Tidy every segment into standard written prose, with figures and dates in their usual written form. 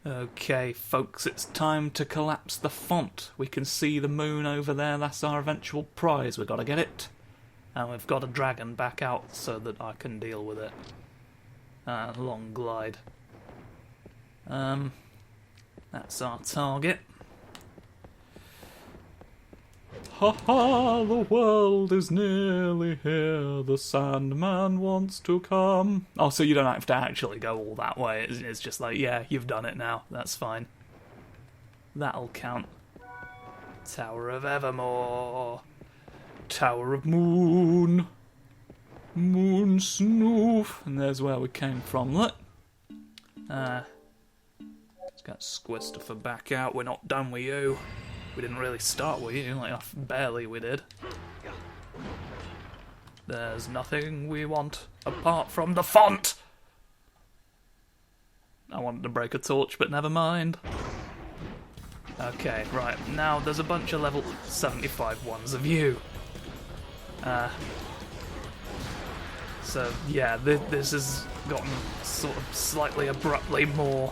Okay, folks, it's time to collapse the font. We can see the moon over there. That's our eventual prize. We've got to get it. And we've got a dragon back out so that I can deal with it. Long glide. That's our target. Ha ha, the world is nearly here, the Sandman wants to come. Oh, so you don't have to actually go all that way, it's just like, yeah, you've done it now, that's fine. That'll count. Tower of Evermore. Tower of Moon. Moon Snoof. And there's where we came from, look. Let's get Squistifer back out, we're not done with you. We didn't really start with you, like barely we did. There's nothing we want apart from the font! I wanted to break a torch, but never mind. Okay, right, now there's a bunch of level 75 ones of you. So, yeah, this has gotten sort of slightly abruptly more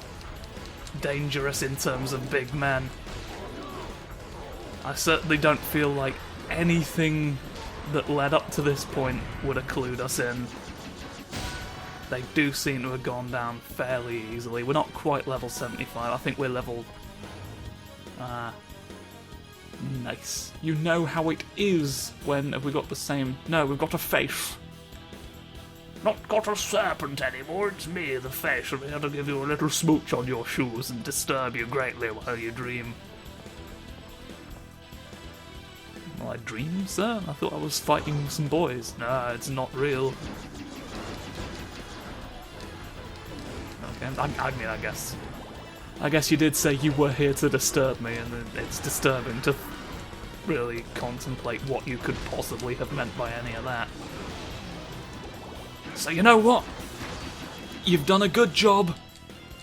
dangerous in terms of big men. I certainly don't feel like anything that led up to this point would have clued us in. They do seem to have gone down fairly easily. We're not quite level 75, I think we're level... nice. You know how it is when... Have we got the same... No, we've got a face. Not got a serpent anymore, it's me, the face. I'm here to give you a little smooch on your shoes and disturb you greatly while you dream. Well, I dream, sir? I thought I was fighting some boys. Nah, it's not real. Okay, I mean, I guess you did say you were here to disturb me, and it's disturbing to really contemplate what you could possibly have meant by any of that. So you know what? You've done a good job.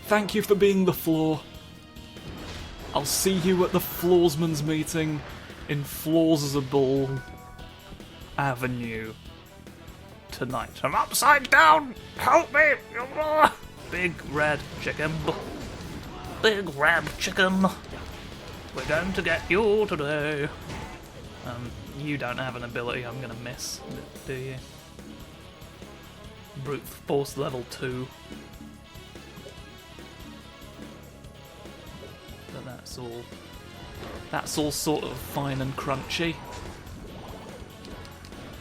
Thank you for being the floor. I'll see you at the Floorsman's meeting in Floorsable Avenue tonight. I'm upside down! Help me! Big red chicken. Big red chicken. We're going to get you today. You don't have an ability I'm gonna miss, do you? Brute Force level 2. But that's all sort of fine and crunchy.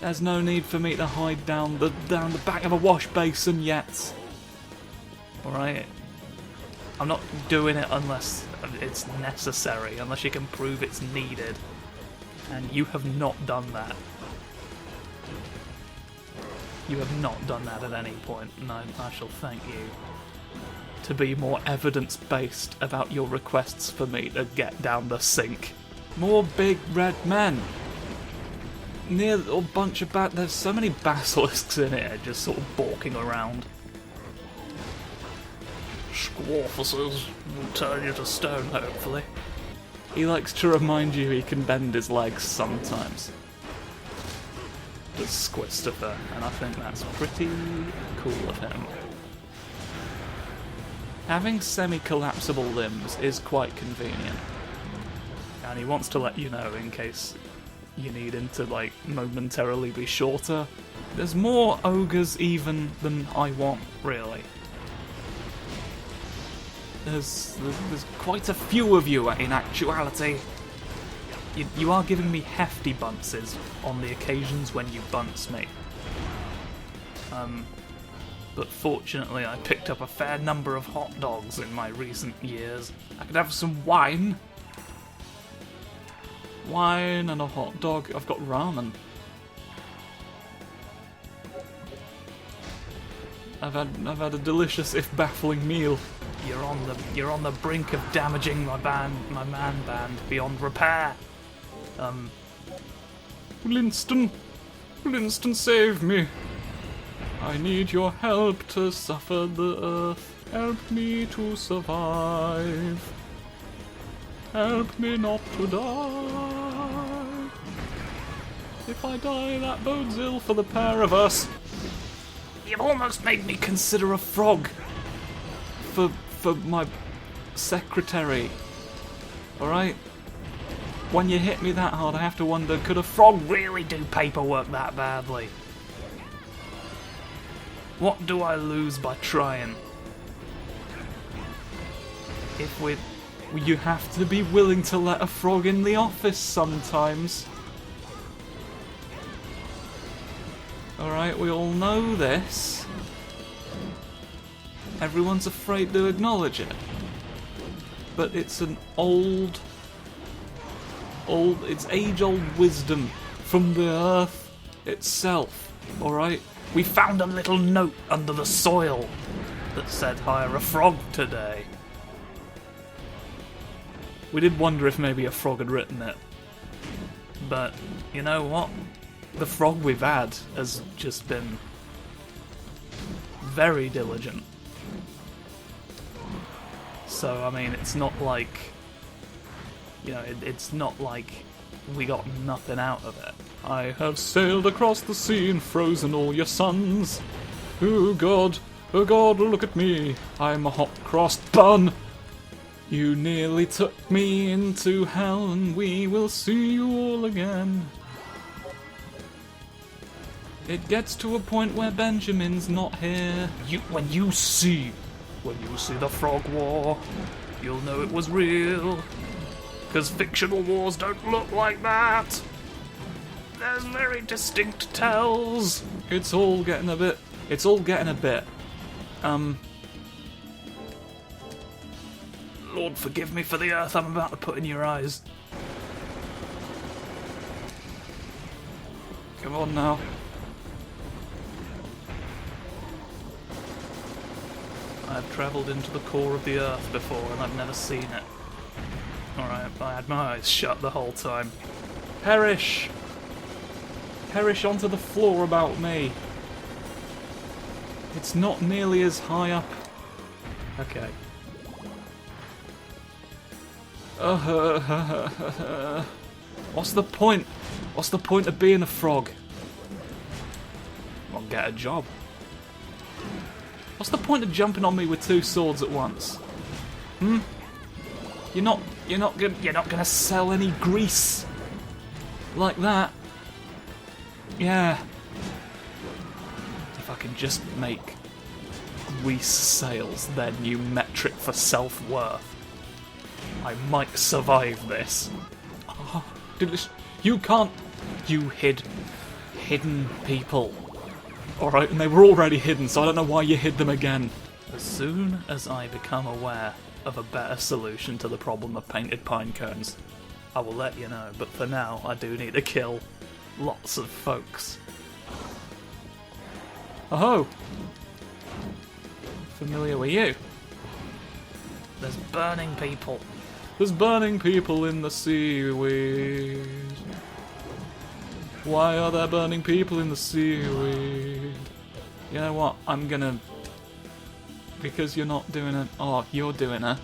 There's no need for me to hide down the back of a wash basin yet. Alright? I'm not doing it unless it's necessary, unless you can prove it's needed. And you have not done that. You have not done that at any point, and I shall thank you to be more evidence-based about your requests for me to get down the sink. More big red men. Near a bunch of there's so many basilisks in here just sort of balking around. Squawfuses will turn you to stone, hopefully. He likes to remind you he can bend his legs sometimes. Does Squistifer, and I think that's pretty cool of him. Having semi-collapsible limbs is quite convenient. And he wants to let you know in case you need him to, like, momentarily be shorter. There's more ogres even than I want, really. There's quite a few of you in actuality. You are giving me hefty bunces on the occasions when you bunce me. But fortunately I picked up a fair number of hot dogs in my recent years. I could have some wine. Wine and a hot dog. I've got ramen. I've had a delicious if baffling meal. You're on the brink of damaging my man band beyond repair. Winston, save me. I need your help to suffer the earth. Help me to survive. Help me not to die. If I die, that bodes ill for the pair of us. You've almost made me consider a frog for my secretary. Alright? When you hit me that hard, I have to wonder, could a frog really do paperwork that badly? What do I lose by trying? You have to be willing to let a frog in the office sometimes. Alright, we all know this. Everyone's afraid to acknowledge it. But it's an it's age-old wisdom from the earth itself, alright? We found a little note under the soil that said hire a frog today. We did wonder if maybe a frog had written it. But, you know what? The frog we've had has just been very diligent. So, I mean, it's not like, you know, it's not like we got nothing out of it. I have sailed across the sea and frozen all your sons. Oh God, look at me. I'm a hot-crossed bun. You nearly took me into hell, and we will see you all again. It gets to a point where Benjamin's not here. When you see the Frog War, you'll know it was real. 'Cause fictional wars don't look like that. There's very distinct tells. It's all getting a bit. Lord, forgive me for the earth I'm about to put in your eyes. Come on now. I've travelled into the core of the earth before and I've never seen it. Alright, I had my eyes shut the whole time. Perish! Perish onto the floor about me. It's not nearly as high up. Okay. What's the point? What's the point of being a frog? I'll get a job. What's the point of jumping on me with two swords at once? You're not gonna sell any grease like that. Yeah. If I can just make grease sales their new metric for self-worth, I might survive this. Oh, you can't. You hidden people. Alright, and they were already hidden, so I don't know why you hid them again. As soon as I become aware of a better solution to the problem of painted pine cones, I will let you know, but for now I do need to kill lots of folks. Oh-ho! Familiar with you? There's burning people. There's burning people in the seaweed. Why are there burning people in the seaweed? You know what? I'm gonna... Because you're not doing it... Oh, you're doing it.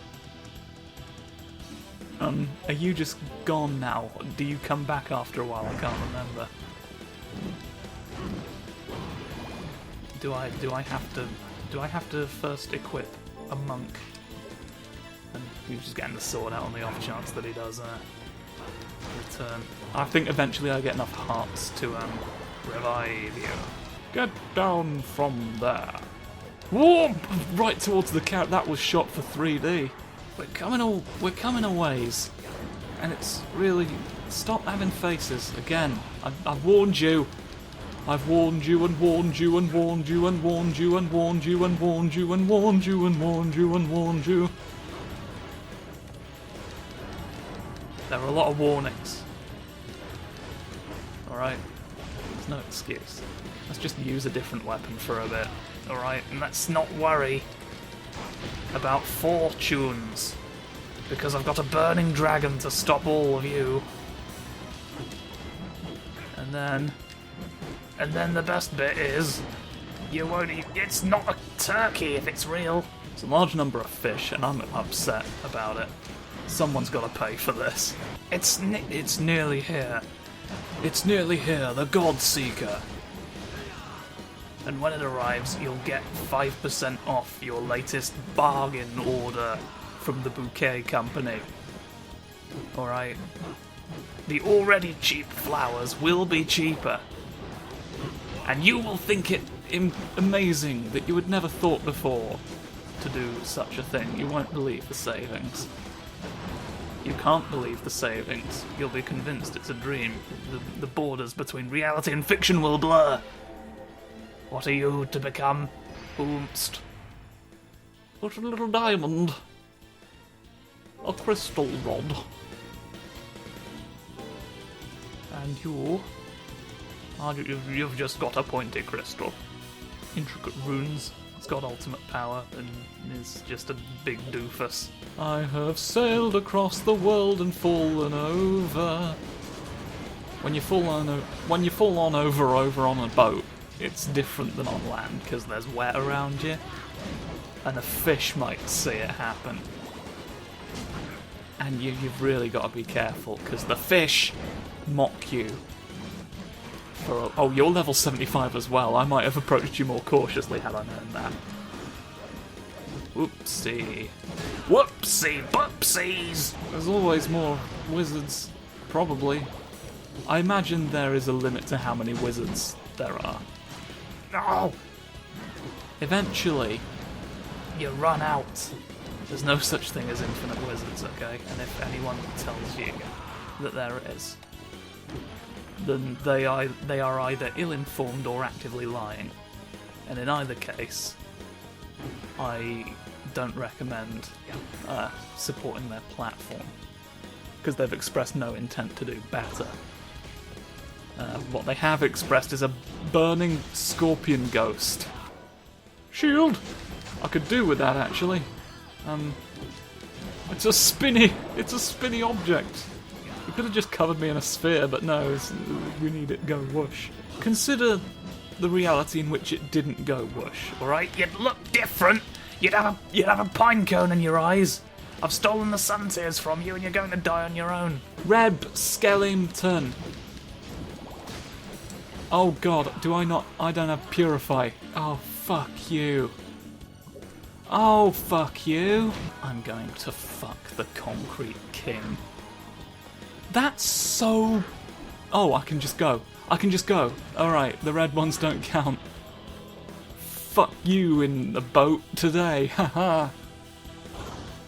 Are you just gone now? Do you come back after a while? I can't remember. Do I have to first equip a monk? And he's just getting the sword out on the off chance that he does return. I think eventually I get enough hearts to revive you. Get down from there. Whoa! Right towards the carrot. That was shot for 3D. We're coming a ways, and it's really stop having faces again. I've warned you. I've warned you and warned you and warned you and warned you and warned you and warned you and warned you and warned you and warned you. There are a lot of warnings. Alright? There's no excuse. Let's just use a different weapon for a bit. Alright? And let's not worry about fortunes. Because I've got a burning dragon to stop all of you. And then the best bit is, you won't eat. It's not a turkey if it's real. It's a large number of fish, and I'm upset about it. Someone's got to pay for this. It's nearly here. It's nearly here, the God Seeker. And when it arrives, you'll get 5% off your latest bargain order from the bouquet company. Alright? The already cheap flowers will be cheaper. And you will think it amazing that you had never thought before to do such a thing. You won't believe the savings. You can't believe the savings. You'll be convinced it's a dream. The borders between reality and fiction will blur. What are you to become? Oomst. But a little diamond. A crystal rod. And you... you've just got a pointy crystal. Intricate runes. It's got ultimate power and is just a big doofus. I have sailed across the world and fallen over. When you fall on over on a boat, it's different than on land because there's wet around you, and the fish might see it happen. And you've really got to be careful because the fish mock you. Oh, you're level 75 as well. I might have approached you more cautiously had I known that. Whoopsie. Whoopsie boopsies! There's always more wizards, probably. I imagine there is a limit to how many wizards there are. No! Eventually, you run out. There's no such thing as infinite wizards, okay? And if anyone tells you that there is, then they are either ill-informed or actively lying. And in either case, I don't recommend supporting their platform, because they've expressed no intent to do better. What they have expressed is a burning scorpion ghost. Shield! I could do with that, actually. It's a spinny object. You could have just covered me in a sphere, but no, we need it go whoosh. Consider the reality in which it didn't go whoosh, alright? You'd look different. You'd have a pine cone in your eyes. I've stolen the sun tears from you and you're going to die on your own. Reb Skellington. Oh god, I don't have Purify. Oh, fuck you. Oh, fuck you. I'm going to fuck the Concrete King. That's so... Oh, I can just go. Alright, the red ones don't count. Fuck you in the boat today, haha.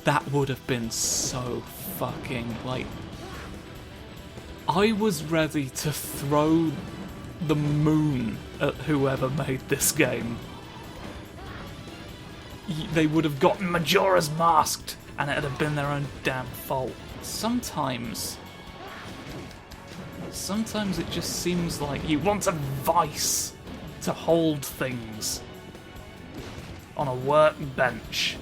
That would have been so fucking, I was ready to throw the moon at whoever made this game. They would have gotten Majora's masked, and it'd have been their own damn fault. Sometimes it just seems like you want a vice to hold things on a workbench.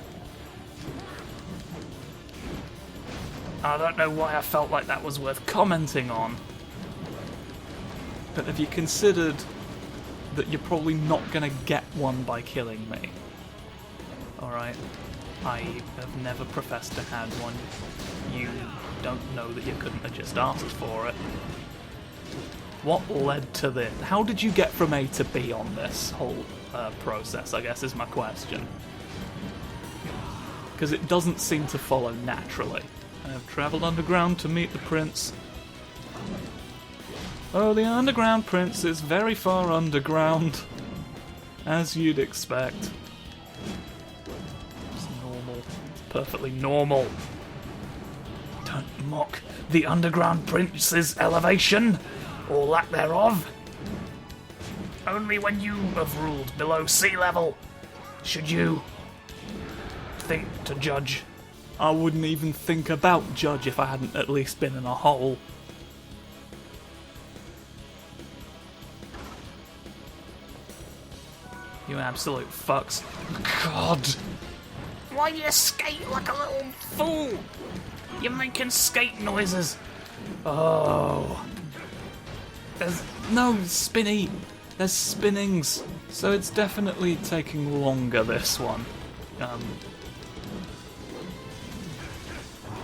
I don't know why I felt like that was worth commenting on. But have you considered that you're probably not going to get one by killing me? Alright? I have never professed to have one. You don't know that you couldn't have just asked for it. What led to this? How did you get from A to B on this whole process, I guess, is my question. Because it doesn't seem to follow naturally. I have travelled underground to meet the prince. Oh, the underground prince is very far underground. As you'd expect. It's normal. It's perfectly normal. Don't mock the underground prince's elevation, or lack thereof. Only when you have ruled below sea level should you think to judge. I wouldn't even think about judge if I hadn't at least been in a hole. You absolute fucks. God! Why do you skate like a little fool? You're making skate noises. Oh. There's no spinny. There's spinnings. So it's definitely taking longer, this one.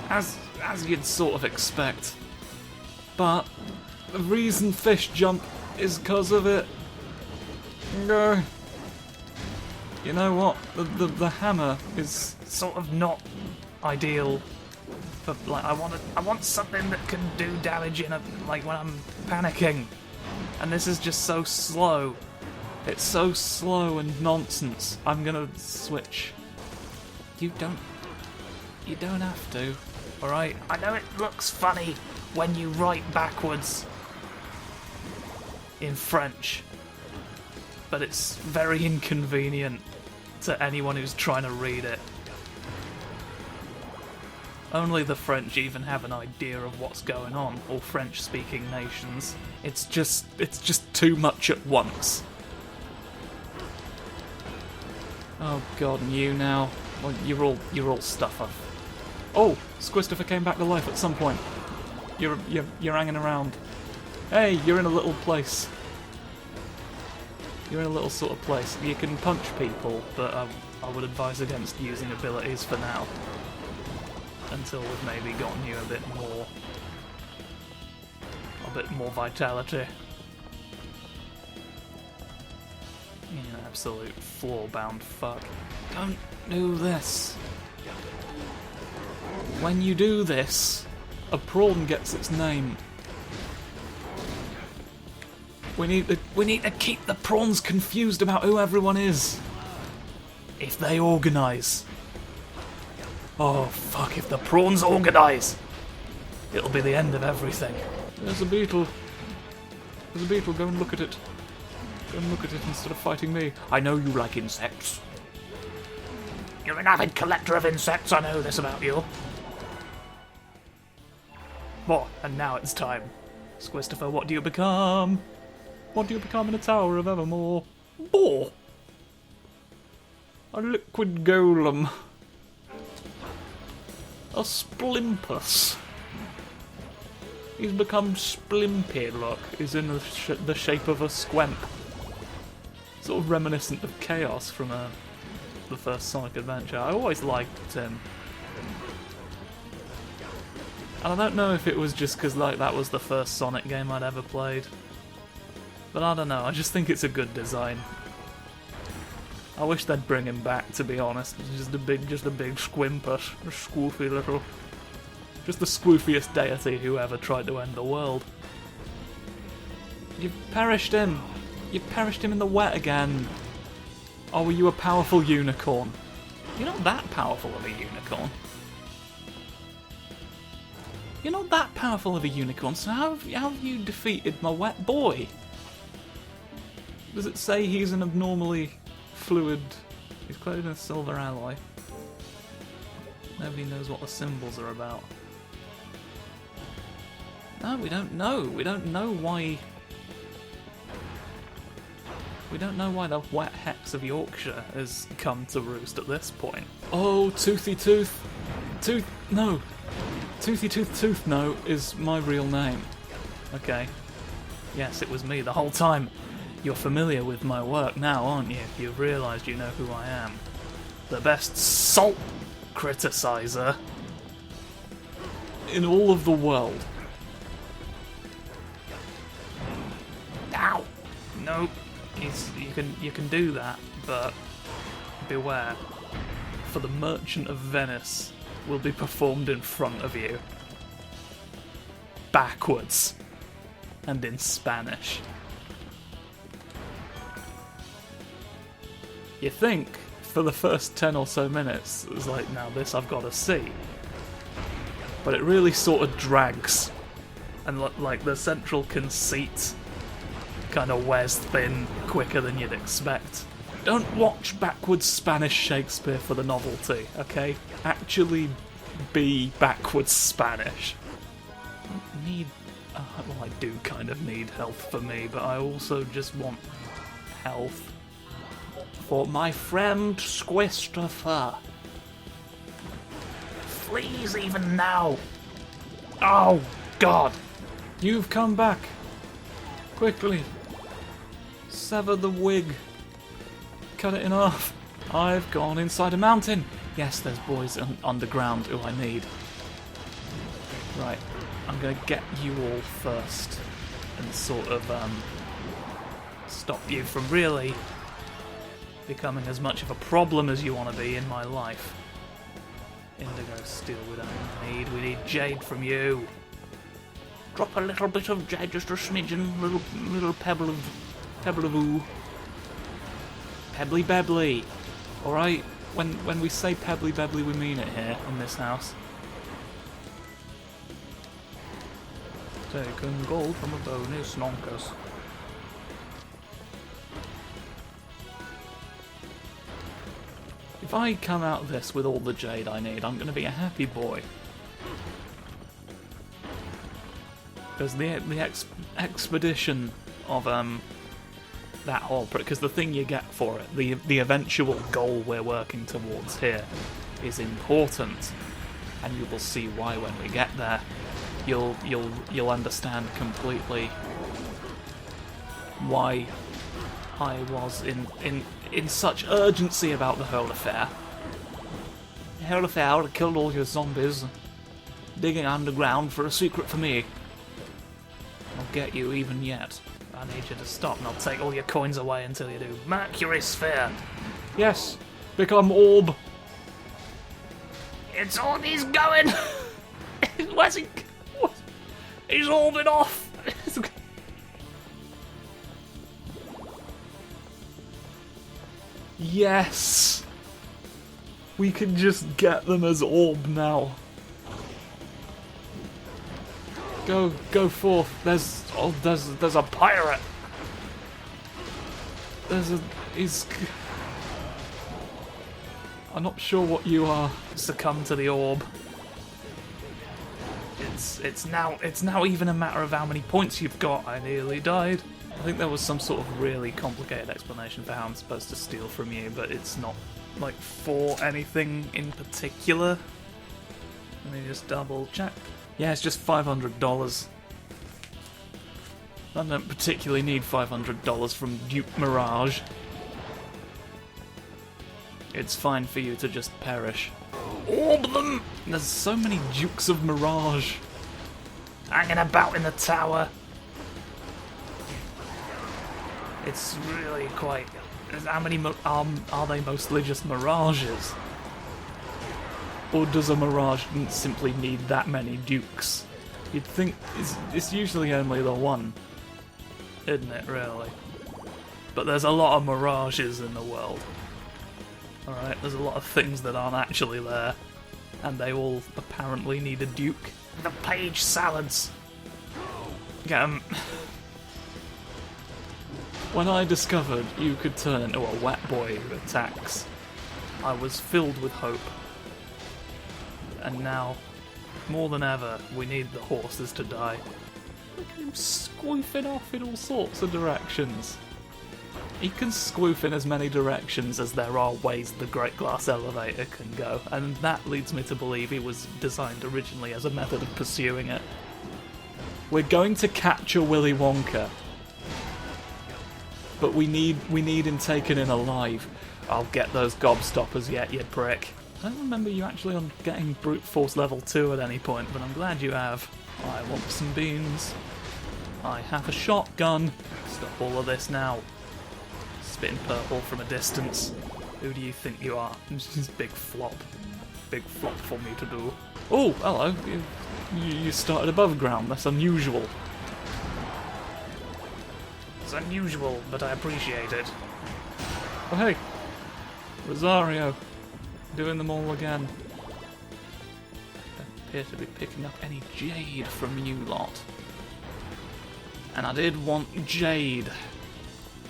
As you'd sort of expect. But the reason fish jump is because of it. No. You know what? The hammer is sort of not ideal. But like, I want something that can do damage in like when I'm panicking, and this is just so slow. It's so slow and nonsense. I'm gonna switch. You don't have to. All right. I know it looks funny when you write backwards in French, but it's very inconvenient to anyone who's trying to read it. Only the French even have an idea of what's going on, or French-speaking nations. It's just too much at once. Oh god, and you now. Well, you're all stuffer. Oh, Squistifer came back to life at some point. You're hanging around. Hey, you're in a little place. You're in a little sort of place. You can punch people, but I would advise against using abilities for now. Until we've maybe gotten you a bit more vitality. You absolute floor-bound fuck. Don't do this. When you do this, a prawn gets its name. We need to keep the prawns confused about who everyone is. If they organise. Oh fuck, if the prawns organise, it'll be the end of everything. There's a beetle. There's a beetle, go and look at it. Go and look at it instead of fighting me. I know you like insects. You're an avid collector of insects, I know this about you. What? And now it's time. Squistifer, what do you become? What do you become in a Tower of Evermore? Boar! A liquid golem. A Splimpus. He's become Splimpy, look. He's in the shape of a squemp. Sort of reminiscent of Chaos from the first Sonic Adventure. I always liked him. And I don't know if it was just because like that was the first Sonic game I'd ever played. But I don't know, I just think it's a good design. I wish they'd bring him back, to be honest. Just a big squimpus, a squoofy little, just the squoofiest deity who ever tried to end the world. You've perished him. You've perished him in the wet again. Oh, were you a powerful unicorn? You're not that powerful of a unicorn. You're not that powerful of a unicorn. So how have you defeated my wet boy? Does it say he's an abnormally fluid... He's clothed in a silver alloy. Nobody knows what the symbols are about. No, we don't know. We don't know why... We don't know why the wet hex of Yorkshire has come to roost at this point. Oh, Toothy Tooth. No. Toothy Tooth No is my real name. Okay. Yes, it was me the whole time. You're familiar with my work now, aren't you? You've realised you know who I am. The best salt criticizer in all of the world. Ow! Nope. You can do that, but beware. For the Merchant of Venice will be performed in front of you. Backwards. And in Spanish. You think, for the first 10 or so minutes, it's like, now this I've got to see. But it really sort of drags. And like the central conceit kind of wears thin quicker than you'd expect. Don't watch backwards Spanish Shakespeare for the novelty, okay? Actually be backwards Spanish. I don't need... well, I do kind of need health for me, but I also just want health for my friend Squistifer. Fleas even now! Oh, God! You've come back. Quickly. Sever the wig. Cut it in half. I've gone inside a mountain. Yes, there's boys underground who I need. Right, I'm going to get you all first and sort of stop you from really becoming as much of a problem as you want to be in my life. Indigo steel we don't need. We need jade from you. Drop a little bit of jade, just a smidgen, little pebble of ooh. Pebbly bebbly. Alright? When we say pebbly bebbly, we mean it here in this house. Taking gold from a bony snonkers. If I come out of this with all the jade I need, I'm going to be a happy boy. Because the expedition of that whole, because the thing you get for it, the eventual goal we're working towards here, is important, and you will see why when we get there. You'll understand completely why I was in such urgency about the whole affair. The whole affair would have killed all your zombies, digging underground for a secret for me. I'll get you even yet. I need you to stop and I'll take all your coins away until you do. Mercury sphere! Yes, become orb! It's orb, he's going! Where's he? What? He's orbing off! Yes! We can just get them as orb now. Go forth. There's a pirate. I'm not sure what you are. Succumb to the orb. It's now even a matter of how many points you've got. I nearly died. I think there was some sort of really complicated explanation for how I'm supposed to steal from you, but it's not like for anything in particular. Let me just double check. Yeah, it's just $500. I don't particularly need $500 from Duke Mirage. It's fine for you to just perish. Orb them! There's so many Dukes of Mirage hanging about in the tower. It's really quite... How many are they mostly just mirages? Or does a mirage simply need that many dukes? You'd think it's usually only the one, isn't it, really? But there's a lot of mirages in the world. Alright, there's a lot of things that aren't actually there. And they all apparently need a duke. The page salads! Get 'em. When I discovered you could turn into a wet boy who attacks, I was filled with hope. And now, more than ever, we need the horses to die. Look at him squoofing off in all sorts of directions. He can squoof in as many directions as there are ways the Great Glass Elevator can go, and that leads me to believe he was designed originally as a method of pursuing it. We're going to capture Willy Wonka, but we need him taken in alive. I'll get those gobstoppers yet, you prick. I don't remember you actually on getting brute force level 2 at any point, but I'm glad you have. I want some beans. I have a shotgun. Stop all of this now. Spitting purple from a distance. Who do you think you are? This big flop. Big flop for me to do. Oh, hello. You started above ground. That's unusual. It's unusual, but I appreciate it. Oh hey, Rosario. Doing them all again. Don't appear to be picking up any jade from you lot. And I did want jade.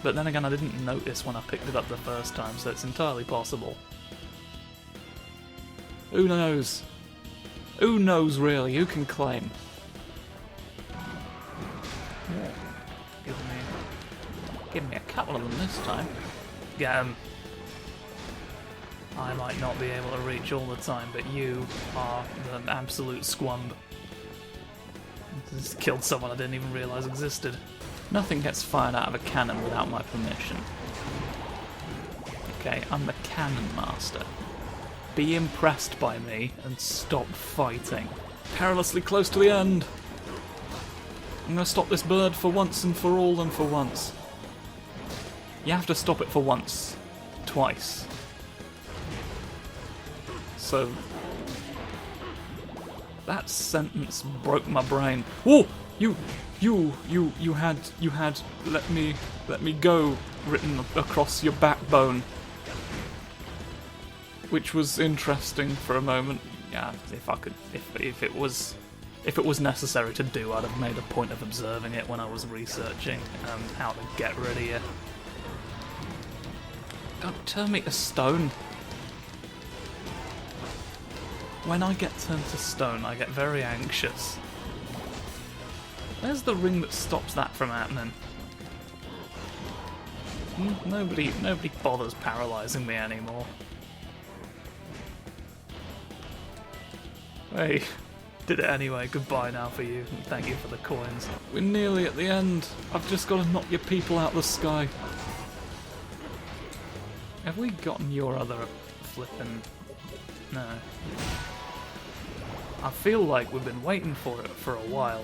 But then again, I didn't notice when I picked it up the first time, so it's entirely possible. Who knows? Who knows, really? Who can claim? Yeah. Give me a couple of them this time. Get 'em. I might not be able to reach all the time, but you are the absolute squumb. Just killed someone I didn't even realise existed. Nothing gets fired out of a cannon without my permission. Okay, I'm the cannon master. Be impressed by me and stop fighting. Perilously close to the end. I'm going to stop this bird for once and for all and for once. You have to stop it for once. Twice. So, That sentence broke my brain. Whoa! You had let me go written across your backbone, which was interesting for a moment. Yeah, if it was necessary to do, I'd have made a point of observing it when I was researching how to get rid of you. Don't turn me to stone. When I get turned to stone, I get very anxious. Where's the ring that stops that from happening? Nobody bothers paralysing me anymore. Hey, did it anyway. Goodbye now for you, and thank you for the coins. We're nearly at the end. I've just got to knock your people out of the sky. Have we gotten your other flippin'... No. I feel like we've been waiting for it for a while.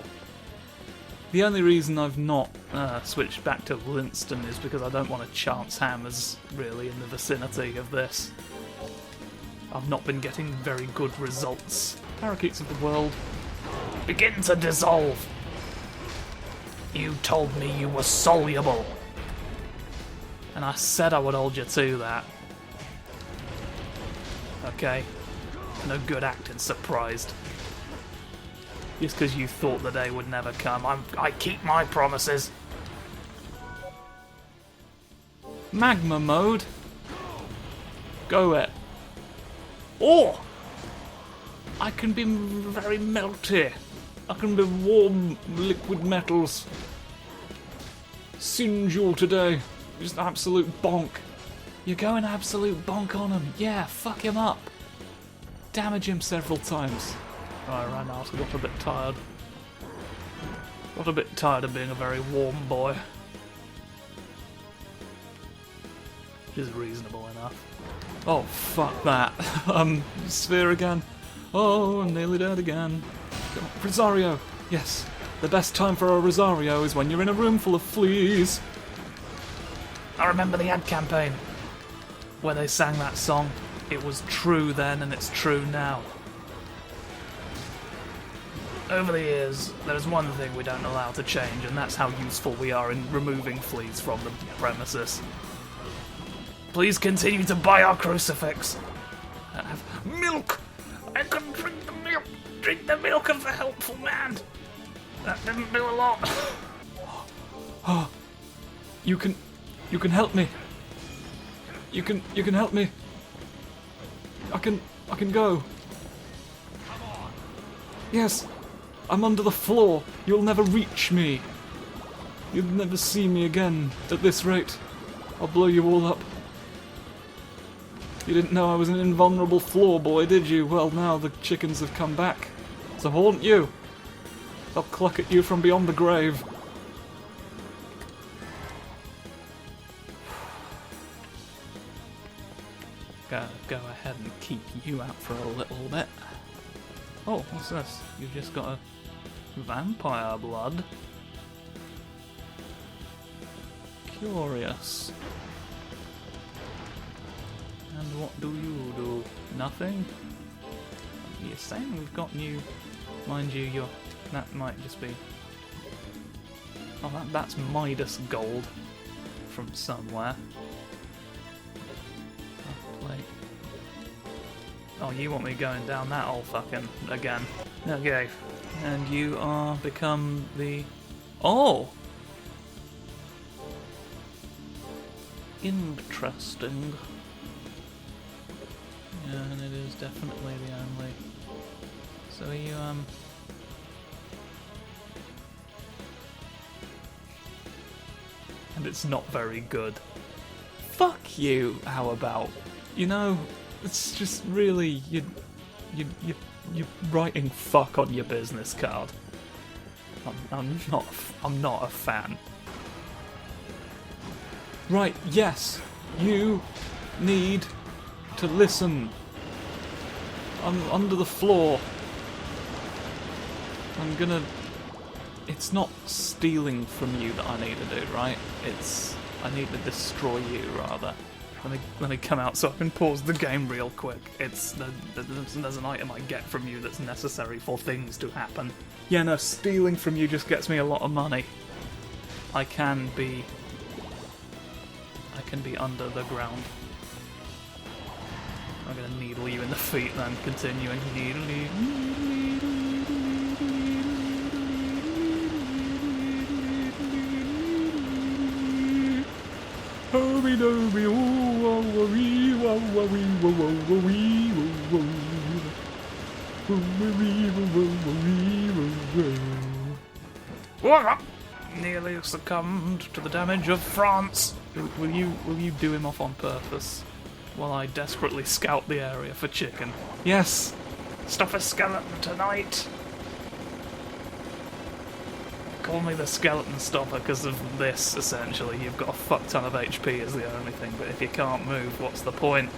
The only reason I've not switched back to Winston is because I don't want to chance hammers, really, in the vicinity of this. I've not been getting very good results. Parakeets of the world, begin to dissolve! You told me you were soluble! And I said I would hold you to that. Okay? No good acting surprised. Just because you thought the day would never come. I keep my promises. Magma mode? Go it. Oh! I can be very melty. I can be warm liquid metals. Singe you all today. Just absolute bonk. You're going absolute bonk on him. Yeah, fuck him up. Damage him several times. Oh, I ran out, I got a bit tired. Got a bit tired of being a very warm boy. Which is reasonable enough. Oh, fuck that. Sphere again. Oh, I'm nearly dead again. Rosario! Yes, the best time for a Rosario is when you're in a room full of fleas. I remember the ad campaign where they sang that song. It was true then and it's true now. Over the years, there's one thing we don't allow to change, and that's how useful we are in removing fleas from the premises. Please continue to buy our crucifix. I have milk! I can drink the milk! Drink the milk of the helpful man! That didn't do a lot. Oh, you can help me. You can help me. I can go. Yes. I'm under the floor. You'll never reach me. You'll never see me again at this rate. I'll blow you all up. You didn't know I was an invulnerable floor boy, did you? Well, now the chickens have come back to haunt you. They'll cluck at you from beyond the grave. Go ahead and keep you out for a little bit. Oh, what's this? You've just got a vampire blood. Curious. And what do you do? Nothing? You're saying we've got new... Mind you, that might just be... Oh, that's Midas gold from somewhere. Plate. Oh, you want me going down that old fucking again. Okay. And you are become the... Oh! Interesting. Yeah, and it is definitely the only... So are you, And it's not very good. Fuck you, how about? You know, it's just really... You're writing fuck on your business card. I'm not a fan. Right, yes, you need to listen. I'm under the floor. I'm gonna... It's not stealing from you that I need to do, right? I need to destroy you, rather. let me come out so I can pause the game real quick. There's an item I get from you that's necessary for things to happen. Yeah, no, stealing from you just gets me a lot of money. I can be under the ground. I'm gonna needle you in the feet then, continuing. Nearly succumbed to the damage of France. Will you do him off on purpose while I desperately scout the area for chicken? Yes. Stop a skeleton tonight. Call me the skeleton stopper because of this, essentially. You've got a fuck ton of HP is the only thing, but if you can't move, what's the point?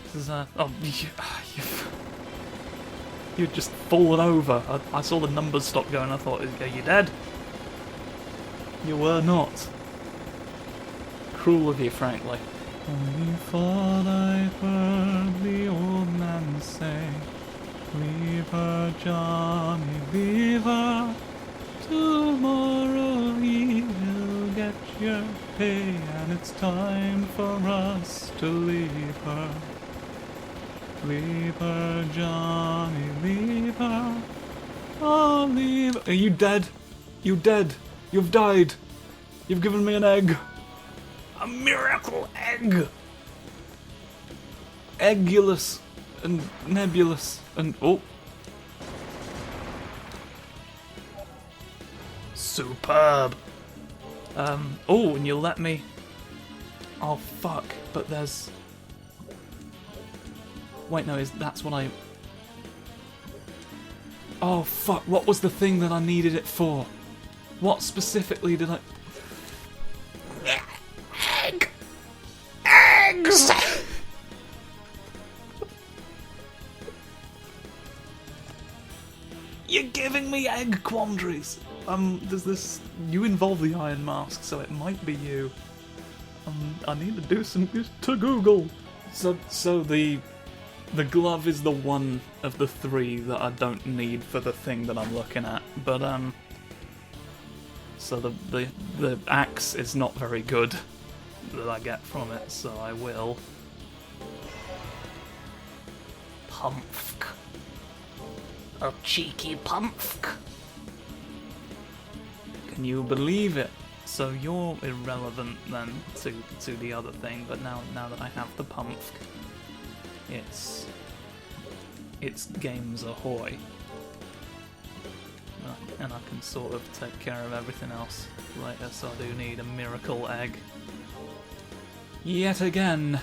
This is, you've just fallen over. I saw the numbers stop going, I thought, are you dead? You were not. Cruel of you, frankly. Only thought I heard the old man say, leave her, Johnny, leave her. Tomorrow he will get your pay, and it's time for us to leave her. Leave her, Johnny, leave her. Oh, leave her. Are you dead? You dead? You've died. You've given me an egg. A miracle egg. Eggulous and nebulous and oh. Superb. Oh, and you'll let me. Oh fuck! But there's. Wait, no, that's what I. Oh fuck! What was the thing that I needed it for? What specifically did I? Eggs. You're giving me egg quandaries. There's this. You involve the Iron Mask, so it might be you. I need to do some to Google. So the glove is the one of the three that I don't need for the thing that I'm looking at. But so the axe is not very good that I get from it. So I will. Pumpk. A cheeky pumpk. Can you believe it? So you're irrelevant then to the other thing, but now that I have the pumpk, it's games ahoy. And I can sort of take care of everything else later, so I do need a miracle egg. Yet again.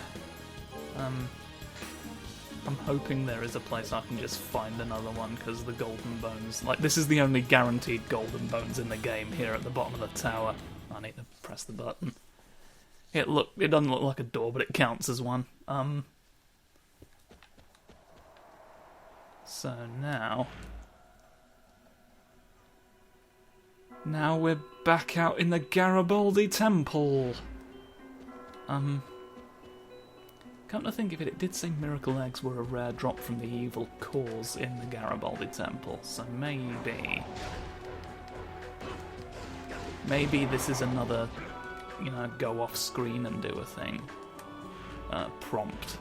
I'm hoping there is a place I can just find another one, because the golden bones... Like, this is the only guaranteed golden bones in the game here at the bottom of the tower. I need to press the button. It doesn't look like a door, but it counts as one. So now... Now we're back out in the Garibaldi Temple. Come to think of it, it did say miracle eggs were a rare drop from the evil cause in the Garibaldi Temple, so maybe this is another, go off screen and do a thing. Prompt,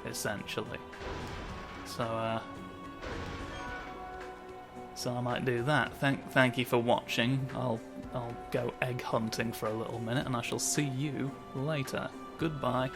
essentially. So I might do that. Thank you for watching. I'll go egg hunting for a little minute, and I shall see you later. Goodbye.